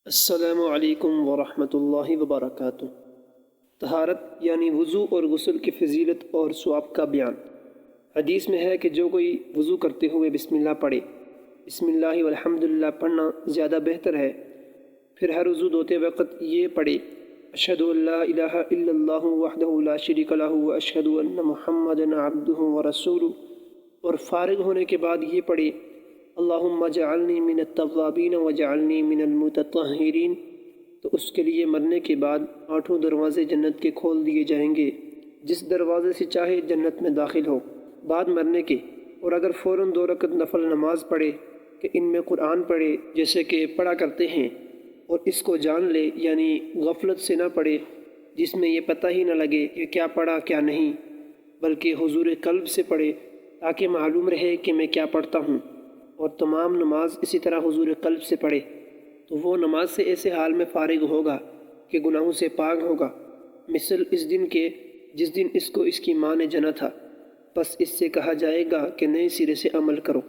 السلام علیکم ورحمۃ اللہ وبرکاتہ۔ طہارت یعنی وضو اور غسل کی فضیلت اور ثواب کا بیان۔ حدیث میں ہے کہ جو کوئی وضو کرتے ہوئے بسم اللہ پڑھے، بسم اللہ والحمد للہ پڑھنا زیادہ بہتر ہے، پھر ہر وضو دھوتے وقت یہ پڑھے اشہد ان لا الہ الا اللہ وحدہ لا شریک لہ واشہد ان محمدا عبدہ ورسولہ، اور فارغ ہونے کے بعد یہ پڑھے اللہم اجعلنی من التوابین وجعلنی من المتطہرین، تو اس کے لیے مرنے کے بعد 8 دروازے جنت کے کھول دیے جائیں گے، جس دروازے سے چاہے جنت میں داخل ہو بعد مرنے کے۔ اور اگر فوراً 2 رکعت نفل نماز پڑھے کہ ان میں قرآن پڑھے جیسے کہ پڑھا کرتے ہیں، اور اس کو جان لے یعنی غفلت سے نہ پڑھے جس میں یہ پتہ ہی نہ لگے کہ کیا پڑھا کیا نہیں، بلکہ حضور قلب سے پڑھے تاکہ معلوم رہے کہ میں کیا پڑھتا ہوں، اور تمام نماز اسی طرح حضور قلب سے پڑھے تو وہ نماز سے ایسے حال میں فارغ ہوگا کہ گناہوں سے پاک ہوگا، مثل اس دن کے جس دن اس کو اس کی ماں نے جنا تھا، بس اس سے کہا جائے گا کہ نئے سرے سے عمل کرو،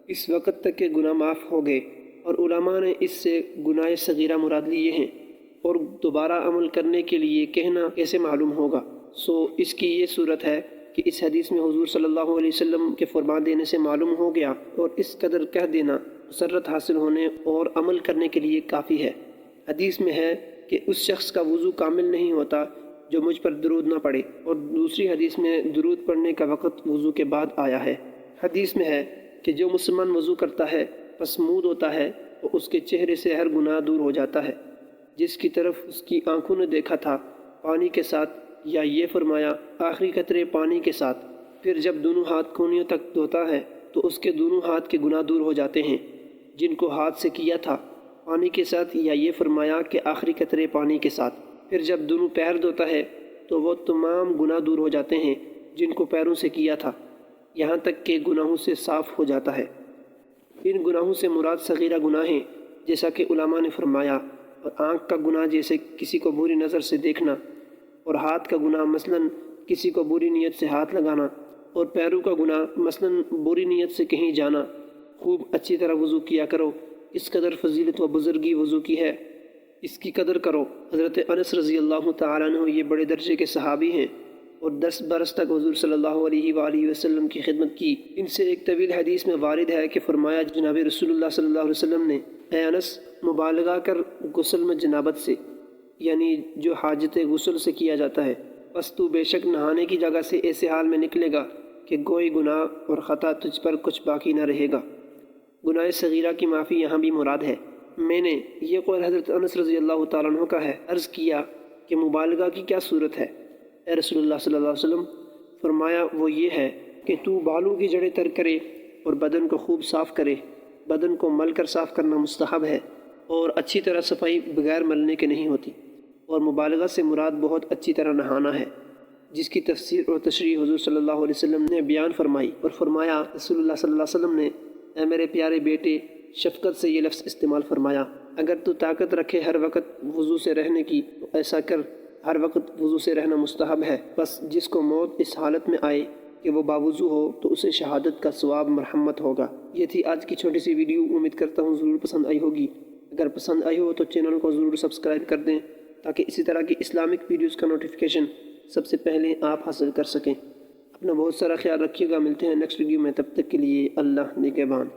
اس وقت تک کہ گناہ معاف ہو گئے۔ اور علماء نے اس سے گناہ صغیرہ مراد لیے ہیں، اور دوبارہ عمل کرنے کے لیے کہنا کیسے معلوم ہوگا؟ اس کی یہ صورت ہے کہ اس حدیث میں حضور صلی اللہ علیہ وسلم کے فرما دینے سے معلوم ہو گیا، اور اس قدر کہہ دینا مسرت حاصل ہونے اور عمل کرنے کے لیے کافی ہے۔ حدیث میں ہے کہ اس شخص کا وضو کامل نہیں ہوتا جو مجھ پر درود نہ پڑھے، اور دوسری حدیث میں درود پڑھنے کا وقت وضو کے بعد آیا ہے۔ حدیث میں ہے کہ جو مسلمان وضو کرتا ہے پس منہ دھوتا ہے تو اس کے چہرے سے ہر گناہ دور ہو جاتا ہے جس کی طرف اس کی آنکھوں نے دیکھا تھا پانی کے ساتھ، یا یہ فرمایا آخری قطرے پانی کے ساتھ۔ پھر جب دونوں ہاتھ کونیوں تک دھوتا ہے تو اس کے دونوں ہاتھ کے گناہ دور ہو جاتے ہیں جن کو ہاتھ سے کیا تھا پانی کے ساتھ، یا یہ فرمایا کہ آخری قطرے پانی کے ساتھ۔ پھر جب دونوں پیر دھوتا ہے تو وہ تمام گناہ دور ہو جاتے ہیں جن کو پیروں سے کیا تھا، یہاں تک کہ گناہوں سے صاف ہو جاتا ہے۔ ان گناہوں سے مراد صغیرہ گناہ ہیں جیسا کہ علماء نے فرمایا، اور آنکھ کا گناہ جیسے کسی کو بری نظر سے دیکھنا، اور ہاتھ کا گناہ مثلاً کسی کو بری نیت سے ہاتھ لگانا، اور پیروں کا گناہ مثلاً بری نیت سے کہیں جانا۔ خوب اچھی طرح وضو کیا کرو، اس قدر فضیلت و بزرگی وضو کی ہے، اس کی قدر کرو۔ حضرت انس رضی اللہ تعالیٰ عنہ یہ بڑے درجے کے صحابی ہیں، اور 10 برس تک حضور صلی اللہ علیہ وآلہ وسلم کی خدمت کی۔ ان سے ایک طویل حدیث میں وارد ہے کہ فرمایا جناب رسول اللہ صلی اللہ علیہ وسلم نے، اے انس مبالغہ کر غسل میں جنابت سے، یعنی جو حاجت غسل سے کیا جاتا ہے، بس تو بے شک نہانے کی جگہ سے ایسے حال میں نکلے گا کہ کوئی گناہ اور خطا تجھ پر کچھ باقی نہ رہے گا۔ گناہ صغیرہ کی معافی یہاں بھی مراد ہے۔ میں نے یہ قول حضرت انس رضی اللہ تعالیٰ عنہ کا ہے، عرض کیا کہ مبالغہ کی کیا صورت ہے اے رسول اللہ صلی اللہ علیہ وسلم؟ فرمایا وہ یہ ہے کہ تو بالوں کی جڑیں تر کرے اور بدن کو خوب صاف کرے۔ بدن کو مل کر صاف کرنا مستحب ہے، اور اچھی طرح صفائی بغیر ملنے کے نہیں ہوتی، اور مبالغہ سے مراد بہت اچھی طرح نہانا ہے، جس کی تفسیر اور تشریح حضور صلی اللہ علیہ وسلم نے بیان فرمائی، اور فرمایا رسول اللہ صلی اللہ علیہ وسلم نے، اے میرے پیارے بیٹے، شفقت سے یہ لفظ استعمال فرمایا، اگر تو طاقت رکھے ہر وقت وضو سے رہنے کی تو ایسا کر، ہر وقت وضو سے رہنا مستحب ہے، بس جس کو موت اس حالت میں آئے کہ وہ باوضو ہو تو اسے شہادت کا ثواب مرحمت ہوگا۔ یہ تھی آج کی چھوٹی سی ویڈیو، امید کرتا ہوں ضرور پسند آئی ہوگی۔ اگر پسند آئی ہو تو چینل کو ضرور سبسکرائب کر دیں تاکہ اسی طرح کی اسلامک ویڈیوز کا نوٹیفیکیشن سب سے پہلے آپ حاصل کر سکیں۔ اپنا بہت سارا خیال رکھیے گا، ملتے ہیں نیکسٹ ویڈیو میں، تب تک کے لیے اللہ نگہبان۔